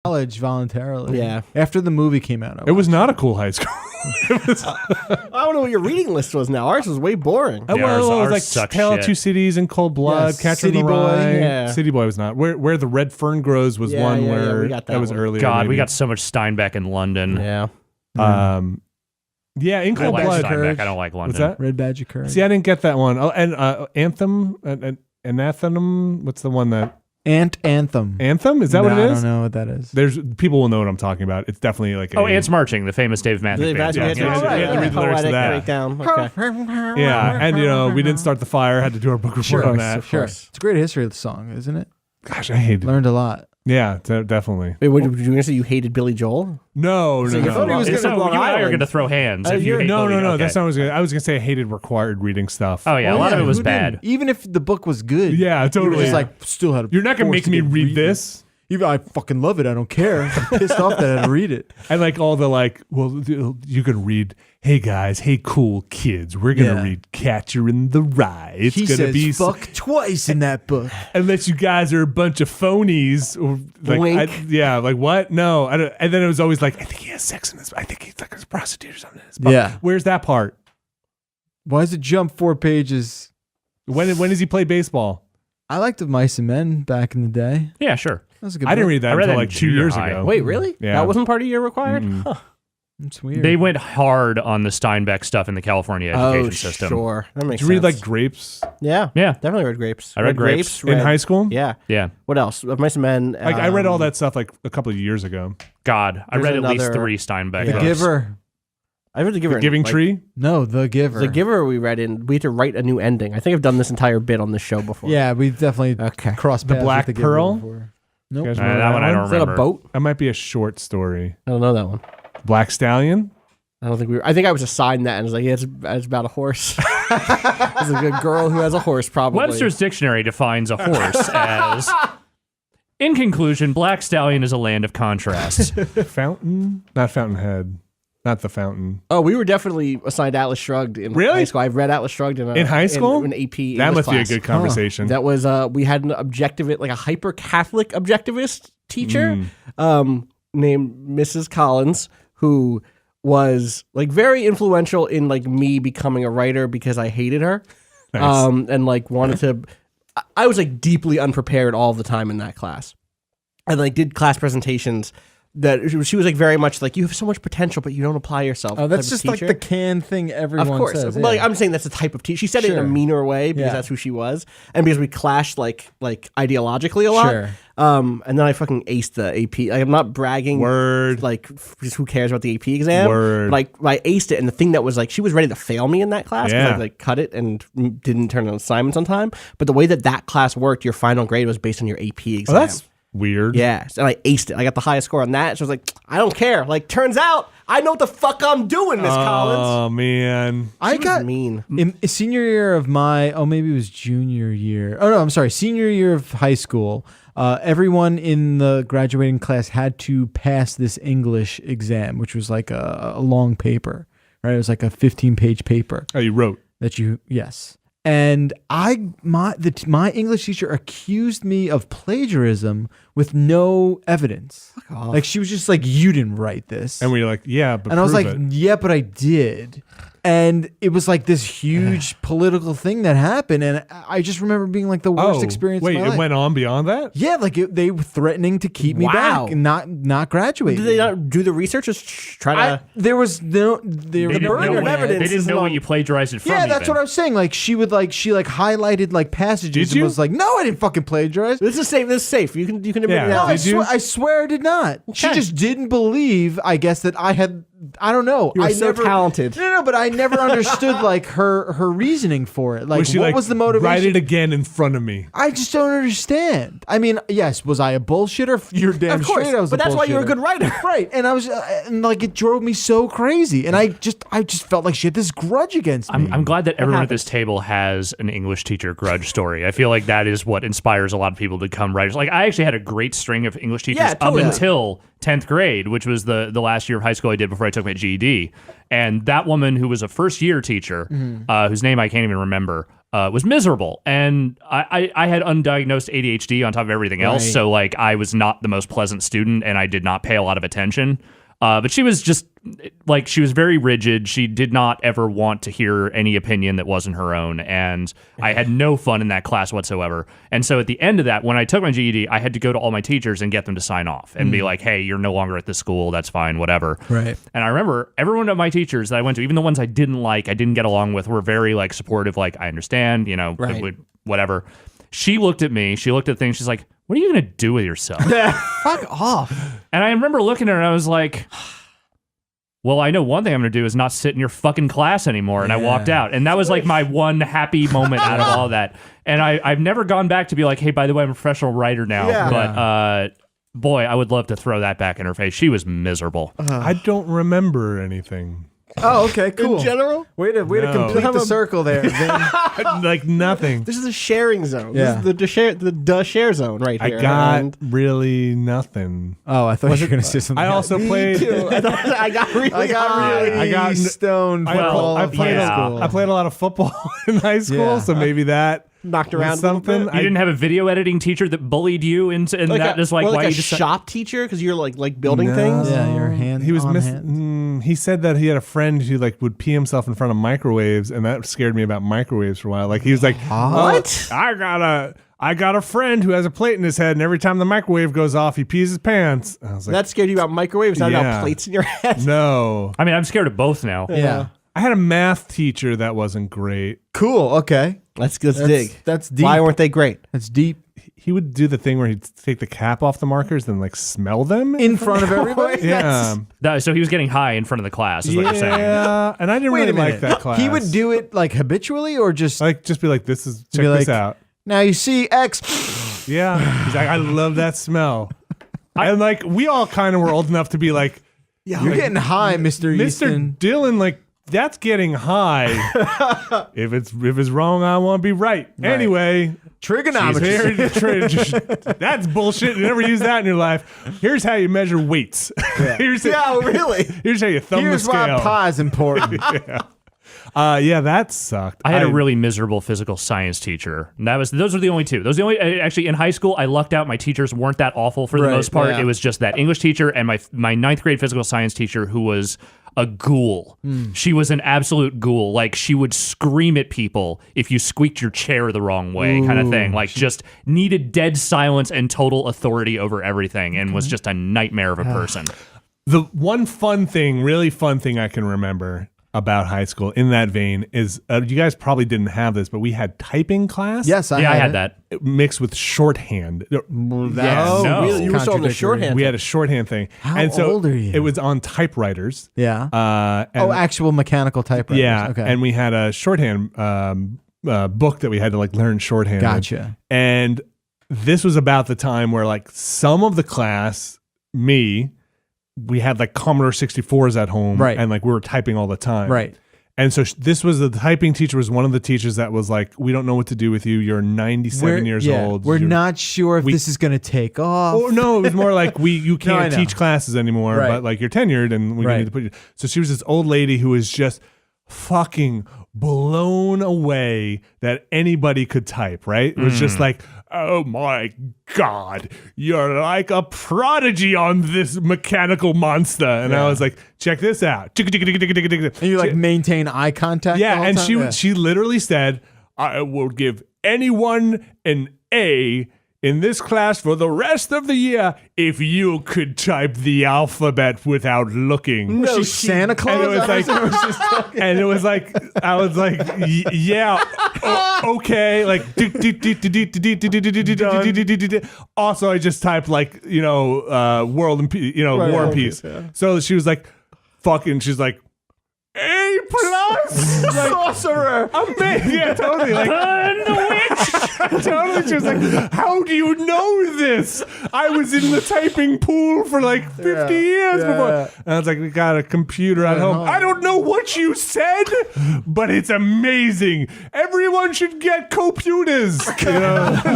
college voluntarily. Yeah. After the movie came out. It was not a cool high school. I don't know what your reading list was now. Ours was way boring. Well, ours it was like sucks Tale of shit. Two Cities and Cold Blood, Yes, Catcher City in the Boy. Rye. Yeah. City Boy was not. Where the red fern grows was one where we got that was one. earlier. God, we maybe. got so much Steinbeck in London. Yeah. Yeah, in I Cold like Blood. Steinbeck. I don't like London. What's that? Red Badge of Courage. See, I didn't get that one. Oh, and Anthem, Anathema. What's the one that? Anthem. Anthem? Is that what it is? I don't know what that is. There's people will know what I'm talking about. It's definitely like Ants Marching, the famous Dave Matthews Band. Yeah, Yeah. yeah, you had to read the lyrics to Poetic that. breakdown. Okay. Yeah, and we didn't start the fire. Had to do our book report on that. Sure. It's a great history song, isn't it? Gosh, I hate it. Learned a lot. Yeah, definitely. Wait, what, did you gonna say you hated Billy Joel? No. So you thought he was So gonna you Long and I are Island. going to throw hands. If you hate No. Billy- okay. That's not what I was gonna. I was gonna say I hated required reading stuff. Oh yeah, a lot of it was who bad. didn't? Even if the book was good. Yeah, You totally. were just like, still had. You're not gonna make me read this. Even I fucking love it. I don't care. I'm pissed off that I had to read it. I like all the well, you can read. Hey guys, hey cool kids, we're gonna read Catcher in the Rye. It's He gonna says be fuck twice in that book. unless you guys are a bunch of phonies. Or like, Wink. like what? No, I don't, and then it was always like, I think he has sex in this. I think he's like a prostitute or something. In this book. Yeah. Where's that part? Why does it jump 4 pages? When does he play baseball? I liked the Mice and Men back in the day. Yeah, sure. That was a good I didn't book. read that I read until that like in 2 junior years high. ago. Wait, really? Yeah. That wasn't part of your required? Huh. It's weird. They went hard on the Steinbeck stuff in the California education system. Sure. That makes Did you read sense. like Grapes Yeah. Yeah. Definitely read Grapes. I read Grapes. in high school? Yeah. Yeah. What else? Mice and Men. Like I read all that stuff like a couple of years ago. God, I There's read at least another- 3 Steinbeck The books. Giver. I read The Giver. The Giving like, Tree. No, The Giver. The Giver we read in. We had to write a new ending. I think I've done this entire bit on this show before. Yeah, we've definitely Okay. crossed The paths Black with the Giver Pearl? before. Nope. You guys that remember one I don't Is that a remember. boat? That might be a short story. I don't know that one. Black Stallion. I don't think we were. I think I was assigned that and was like, yeah, it's about a horse. It's a good girl who has a horse, probably. Webster's dictionary defines a horse as, in conclusion, Black Stallion is a land of contrasts. Fountain, not Fountainhead, not the Fountain. Oh, we were definitely assigned Atlas Shrugged in Really? high school. I've read Atlas Shrugged in high school? in AP That English must be a class. good conversation. That was we had an objectivist, like a hyper Catholic objectivist teacher, named Mrs. Collins, who was like very influential in like me becoming a writer because I hated her, Nice. and like wanted to. I was like deeply unprepared all the time in that class, and like did class presentations. That she was like very much like, you have so much potential, but you don't apply yourself. Oh, that's type of just like teacher. the canned thing everyone Of course. says. Like, yeah. I'm saying that's the type of teacher. She said it in a Sure. meaner way because Yeah. that's who she was. And because we clashed like ideologically a lot. Sure. And then I fucking aced the AP. Like, I'm not bragging. Word. Like, just who cares about the AP exam? Word. Like, I aced it. And the thing that was like, she was ready to fail me in that class. 'Cause Yeah. I like cut it and didn't turn in assignments on time. But the way that class worked, your final grade was based on your AP exam. Oh, that's weird. Yes, and I aced it. I got the highest score on that. So I was like, I don't care. Like, turns out I know what the fuck I'm doing, Miss Collins. Oh man. I She was got mean. in senior year of my, maybe it was junior year. Oh no, I'm sorry, senior year of high school. Everyone in the graduating class had to pass this English exam, which was like a long paper, right? It was like a 15-page paper Oh, you wrote. that yes. And my English teacher accused me of plagiarism with no evidence. Like she was just like, you didn't write this. And we were like, yeah, but And I was prove like, it. yeah, but I did. And it was like this huge political thing that happened. And I just remember being like the worst experience Wait, of my it life. went on beyond that? Yeah, like they were threatening to keep me Wow. back and not graduate. Did they not do the research? Just try to. There was no They the didn't burden know of what- evidence. They didn't is know long- what you plagiarized it from. Yeah, that's even. what I was saying. Like she highlighted like passages Did and you? was like, no, I didn't fucking plagiarize. This is safe. This is safe. You can admit Yeah. it now. No, Did you? I swear I did not. She Okay. just didn't believe, I guess, that I had. I don't know. You were I so never, talented. No, but I never understood like her reasoning for it. Like, Was she what like, was the motivation? write it again in front of me? I just don't understand. I mean, yes, was I a bullshitter? You're damn Of course, straight I was but a that's why you're a bullshitter. good writer. Right, and I was, and like it drove me so crazy, and I just felt like she had this grudge against me. I'm glad that everyone at this table has an English teacher grudge story. I feel like that is what inspires a lot of people to become writers. Like I actually had a great string of English teachers Yeah, totally. up until 10th grade, which was the last year of high school I did before I took my GED. And that woman who was a first year teacher, whose name I can't even remember, was miserable. And I had undiagnosed ADHD on top of everything else. Right. So like I was not the most pleasant student and I did not pay a lot of attention. But she was just like, she was very rigid. She did not ever want to hear any opinion that wasn't her own. And I had no fun in that class whatsoever. And so at the end of that, when I took my GED, I had to go to all my teachers and get them to sign off and be like, hey, you're no longer at this school. That's fine, whatever. Right. And I remember every one of my teachers that I went to, even the ones I didn't like, I didn't get along with, were very like supportive. Like, I understand, you know, Right. whatever. She looked at me. She looked at things. She's like, what are you going to do with yourself? Fuck off. And I remember looking at her and I was like, well, I know one thing I'm going to do is not sit in your fucking class anymore. And I walked out. And that was like my one happy moment out of all that. And I've never gone back to be like, hey, by the way, I'm a professional writer now. Yeah. But boy, I would love to throw that back in her face. She was miserable. I don't remember anything. Oh, okay, cool. In general, Way to No. complete the circle there, Vin. Like nothing. this is a sharing zone. Yeah. This is the share zone right I here. got And really nothing. Oh, I thought you were going to say something. I also played. I got really high. I got stoned. Well, I played. yeah. I played a lot of football in high school, Yeah. so maybe that Knocked was around a little something. bit. You didn't have a video editing teacher that bullied you into, and that is like or why a you just shop teacher because you're like building No. things. Yeah, your hand. He was on missing. hand. He said that he had a friend who like would pee himself in front of microwaves, and that scared me about microwaves for a while. Like he was like, What? I got a friend who has a plate in his head, and every time the microwave goes off, he pees his pants." I was like, That scared you about microwaves, not Yeah. about plates in your head. "No." I mean, I'm scared of both now. Yeah. I had a math teacher that wasn't great. Cool. Okay. Let's dig. That's deep. Why weren't they great? That's deep. He would do the thing where he'd take the cap off the markers and like smell them In front of everybody? Yeah, So he was getting high in front of the class, is what you're saying. yeah. And I didn't Wait really a minute. like that class. He would do it like habitually or just like just be like, "This is check be this like- out." now you see X. Yeah, he's like, "I love that smell." And like we all kind of were old enough to be like, You're getting high, Mr. Mr. Easton. Dylan, like that's getting high. if it's wrong, I want to be right. Anyway, Trigonometry. that's bullshit. You never use that in your life. Here's how you measure weights. here's Yeah, really. here's how you thumb Here's the scale. why pi is important. Yeah, that sucked. I had a really miserable physical science teacher. And those were the only two. Those were the only. Actually, in high school, I lucked out. My teachers weren't that awful for the Right, most part. yeah. It was just that English teacher and my ninth grade physical science teacher, who was a ghoul. She was an absolute ghoul. Like she would scream at people if you squeaked your chair the wrong way, kind of thing. Like just needed dead silence and total authority over everything, and was just a nightmare of a person. The one really fun thing I can remember about high school in that vein is you guys probably didn't have this, but we had typing class. Yes, I had it. that. Mixed with shorthand. That's no. Really? You were still on the contradictory. shorthand. We had a shorthand thing. How and so old are you? It was on typewriters. Yeah. And, Actual mechanical typewriters. yeah. Okay. And we had a shorthand book that we had to like learn shorthand. Gotcha. And this was about the time where like some of the class, we had like Commodore 64s at home, Right. and like we were typing all the time, Right. And so this was the typing teacher was one of the teachers that was like, "We don't know what to do with you. You're 97 years old. We're You're-" not sure if this is going to take off. Oh no, it was more like you I can't know. teach classes anymore, Right. but like you're tenured and we Right. need to put you. So she was this old lady who was just fucking blown away that anybody could type, right? It was just like, "Oh my God, you're like a prodigy on this mechanical monster." And I was like, "Check this out." And you like maintain eye contact. the Yeah, whole and time? she literally said, "I will give anyone an A in this class for the rest of the year if you could type the alphabet without looking." Was she Santa Claus? And it was I like, was just talking. and it was like, I was like, yeah, okay, like. Also, I just typed like, world and war and peace. So she was like, she's like, A+. Like, Sorcerer. amazing. Yeah, totally. Like, totally. She was like, "How do you know this? I was in the typing pool for like 50 years before." yeah. And I was like, "We got a computer at home." I don't know what you said, but it's amazing. Everyone should get computers.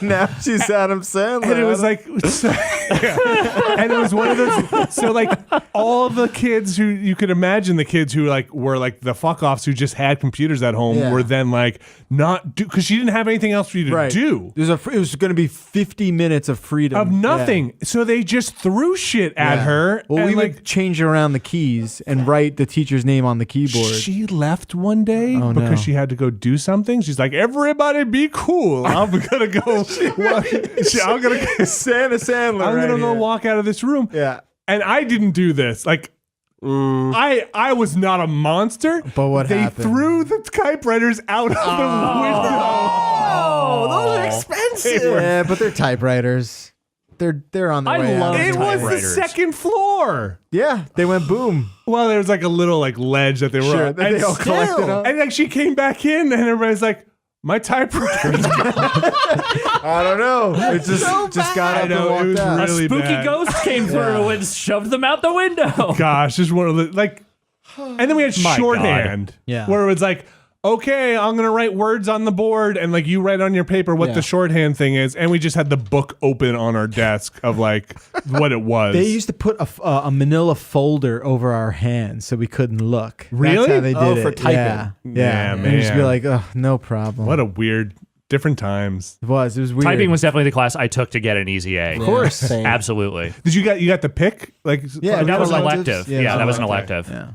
Now she's Adam Sandler. And it was like, and it was one of those. So like all the kids who you could imagine, the kids who like were like the fuck offs who just had computers at home were then like not do because she didn't have anything else for you to do. It was going to be 50 minutes of freedom of nothing. So they just threw shit at her. Well, we like, would change around the keys and write the teacher's name on the keyboard. She left one day because she had to go do something. She's like, everybody be cool. I'm gonna go. I'm gonna Santa Sandler. I'm gonna go walk out of this room. Yeah. And I didn't do this. Like, I was not a monster. But what they happened? threw the typewriters out of the window. Oh, those are expensive. Yeah, but they're typewriters. They're on their I way love out. It was the Typewriters. second floor. Yeah, they went boom. Well, there was like a little like ledge that they were Sure, on. that they all collected on. And like she came back in and everybody's like, my typewriter. I don't know. It just got I up know, and it was walked out. A really spooky bad. ghost came through and shoved them out the window. Gosh, just one of the like. And then we had My shorthand, God. Yeah. where it was like, okay, I'm gonna write words on the board, and like you write on your paper what the shorthand thing is, and we just had the book open on our desk of like what it was. They used to put a manila folder over our hands so we couldn't look. Really? That's how they did it. for typing. Yeah, Yeah, And you'd just be man. like, oh, no problem. What a weird, different times. It was weird. Typing was definitely the class I took to get an easy A. Of course. Same. Absolutely. Did you got the pick? Like Yeah, that was an electives. elective. Yeah, that was an elective. elective. Yeah.